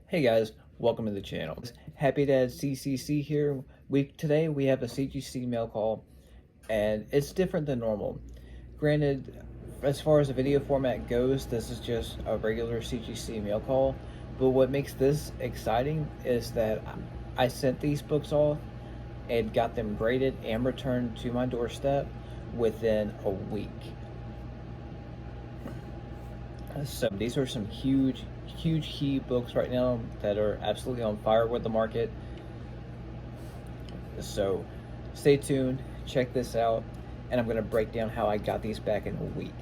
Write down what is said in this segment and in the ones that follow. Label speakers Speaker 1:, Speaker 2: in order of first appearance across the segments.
Speaker 1: Hey guys, welcome to the channel. Happy Dad CCC here. Today we have a CGC mail call, and it's different than normal. Granted, as far as the video format goes, this is just a regular CGC mail call, but what makes this exciting is that I sent these books off and got them graded and returned to my doorstep within a week. So these are some huge key books right now that are absolutely on fire with the market. So stay tuned, check this out, and I'm going to break down how I got these back in a week.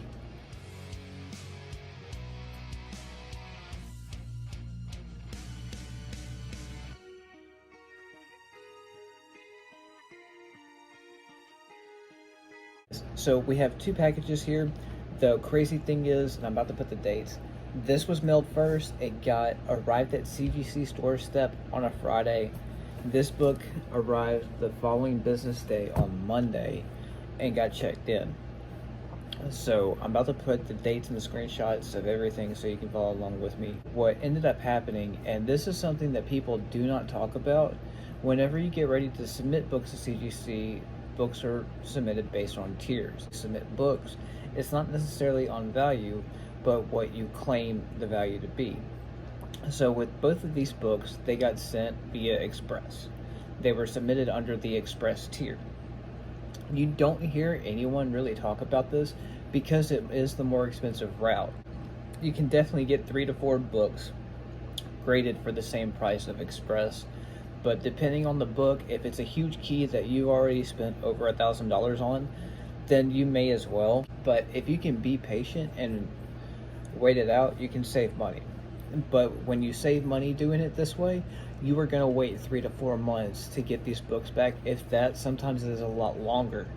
Speaker 1: So we have two packages here. The crazy thing is, and I'm about to put the dates, this was mailed first. It arrived at CGC's doorstep on a Friday. This book arrived the following business day on Monday and got checked in. So I'm about to put the dates and the screenshots of everything so you can follow along with me. What ended up happening, and this is something that people do not talk about, whenever you get ready to submit books to CGC, books are submitted based on tiers. Submit books, it's not necessarily on value, but what you claim the value to be. So with both of these books, they got sent via Express. They were submitted under the Express tier. You don't hear anyone really talk about this because it is the more expensive route. You can definitely get 3 to 4 books graded for the same price of Express, but depending on the book, if it's a huge key that you already spent over $1,000 on, then you may as well. But if you can be patient and wait it out, you can save money. But when you save money doing it this way, you are going to wait 3 to 4 months to get these books back. If that, sometimes it is a lot longer.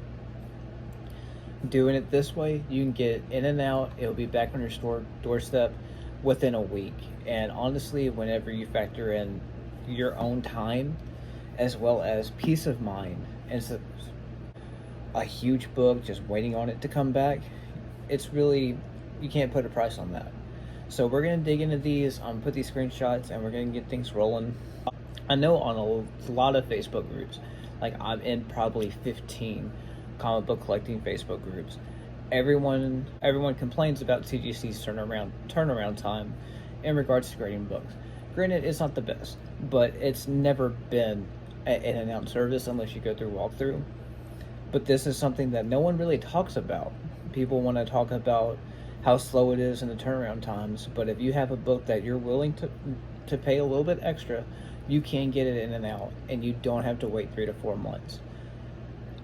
Speaker 1: Doing it this way, you can get in and out. It'll be back on your doorstep within a week. And honestly, whenever you factor in your own time as well as peace of mind, and it's a huge book just waiting on it to come back, it's really, you can't put a price on that. So we're going to dig into these, put these screenshots, and we're going to get things rolling. I know on a lot of Facebook groups, like I'm in probably 15 comic book collecting Facebook groups, everyone complains about CGC's turnaround time in regards to grading books. Granted, it's not the best, but it's never been an in-and-out service unless you go through walkthrough. But this is something that no one really talks about. People want to talk about how slow it is in the turnaround times, but if you have a book that you're willing to pay a little bit extra, you can get it in and out, and you don't have to wait 3 to 4 months.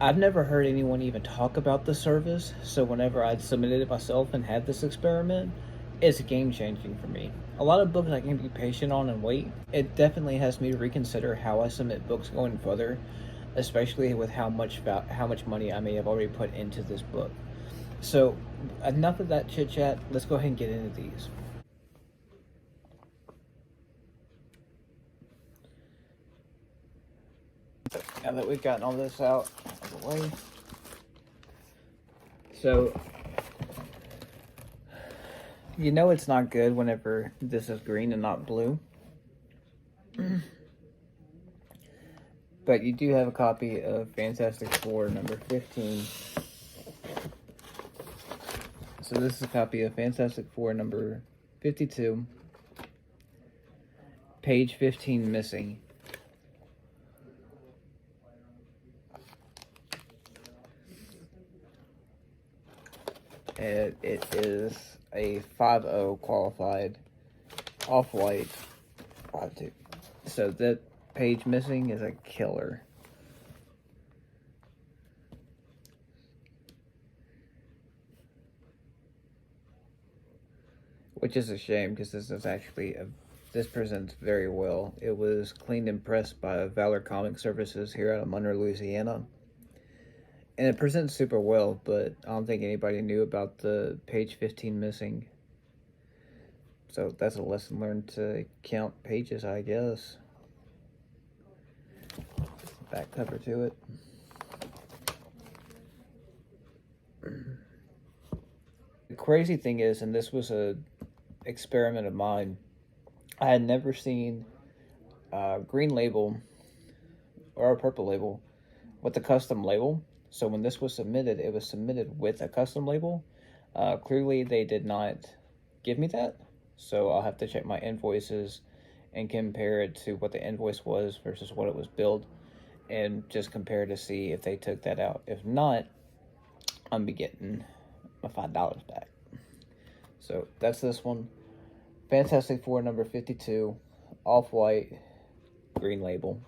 Speaker 1: I've never heard anyone even talk about the service, so whenever I submitted it myself and had this experiment, it's game-changing for me. A lot of books I can be patient on and wait. It definitely has me reconsider how I submit books going further, especially with how much money I may have already put into this book. So enough of that chit chat. Let's go ahead and get into these. Now that we've gotten all this out of the way, so you know it's not good whenever this is green and not blue. But you do have a copy of Fantastic Four number 15. So this is a copy of Fantastic Four number 52, page 15 missing. And it is a 5.0 qualified off-white 5.2. So that page missing is a killer. Which is a shame because this is actually this presents very well. It was cleaned and pressed by Valor Comic Services here out of Monroe, Louisiana. And it presents super well, but I don't think anybody knew about the page 15 missing. So that's a lesson learned to count pages, I guess. Back cover to it. The crazy thing is, and this was a experiment of mine, I had never seen a green label or a purple label with a custom label. So when this was submitted, it was submitted with a custom label. Clearly, they did not give me that. So I'll have to check my invoices and compare it to what the invoice was versus what it was billed, and just compare to see if they took that out. If not, I'm be getting my $5 back. So that's this one. Fantastic Four number 52, off-white, green label.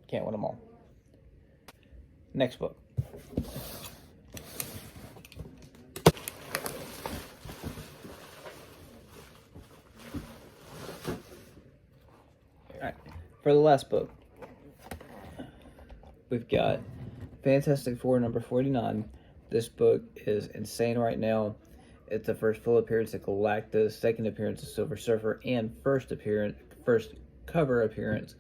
Speaker 1: Can't win them all. Next book. Alright, for the last book, we've got Fantastic Four number 49. This book is insane right now. It's the first full appearance of Galactus, second appearance of Silver Surfer, and first cover appearance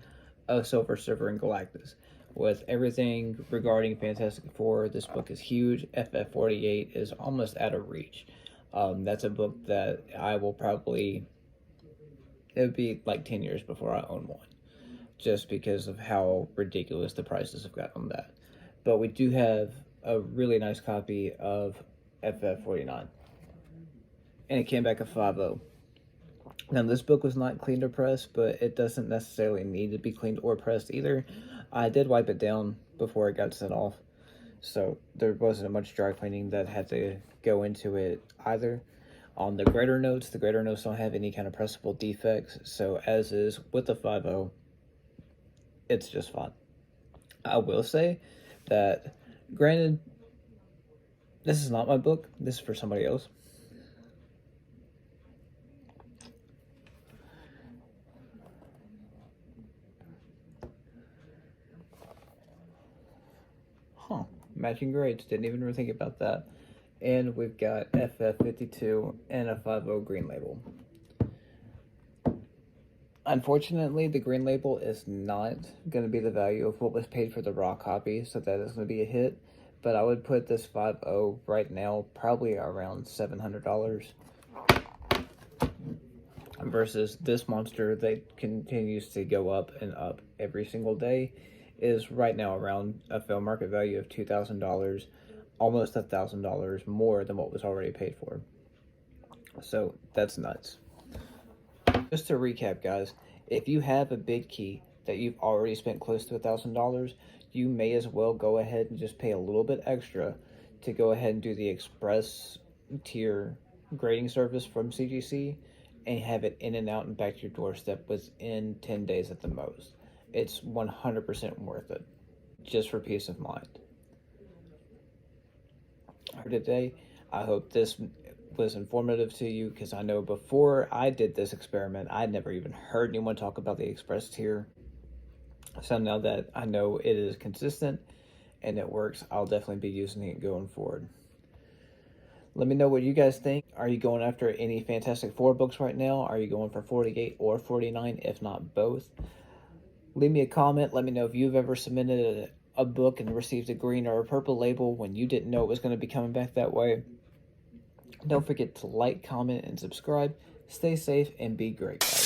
Speaker 1: of Silver Surfer and Galactus. With everything regarding Fantastic Four, this book is huge. FF48 is almost out of reach. That's a book that I will probably, it would be like 10 years before I own one, just because of how ridiculous the prices have got on that. But we do have a really nice copy of FF49, and it came back a 5.0. Now, this book was not cleaned or pressed, but it doesn't necessarily need to be cleaned or pressed either. I did wipe it down before it got sent off, so there wasn't much dry cleaning that had to go into it either. On the greater notes don't have any kind of pressable defects, so as is with the 5.0, it's just fine. I will say that, granted, this is not my book. This is for somebody else. Matching grades. Didn't even really think about that. And we've got FF52 and a 5.0 green label. Unfortunately, the green label is not going to be the value of what was paid for the raw copy, so that is going to be a hit. But I would put this 5.0 right now probably around $700. Versus this monster that continues to go up and up every single day is right now around a fair market value of $2,000, almost $1,000 more than what was already paid for. So that's nuts. Just to recap, guys, if you have a big key that you've already spent close to $1,000, you may as well go ahead and just pay a little bit extra to go ahead and do the express tier grading service from CGC and have it in and out and back to your doorstep within 10 days at the most. It's 100% worth it, just for peace of mind. For today, I hope this was informative to you, because I know before I did this experiment, I'd never even heard anyone talk about the express tier. So now that I know it is consistent and it works, I'll definitely be using it going forward. Let me know what you guys think. Are you going after any Fantastic Four books right now? Are you going for 48 or 49, if not both? Leave me a comment. Let me know if you've ever submitted a book and received a green or a purple label when you didn't know it was going to be coming back that way. Don't forget to like, comment, and subscribe. Stay safe and be great, guys.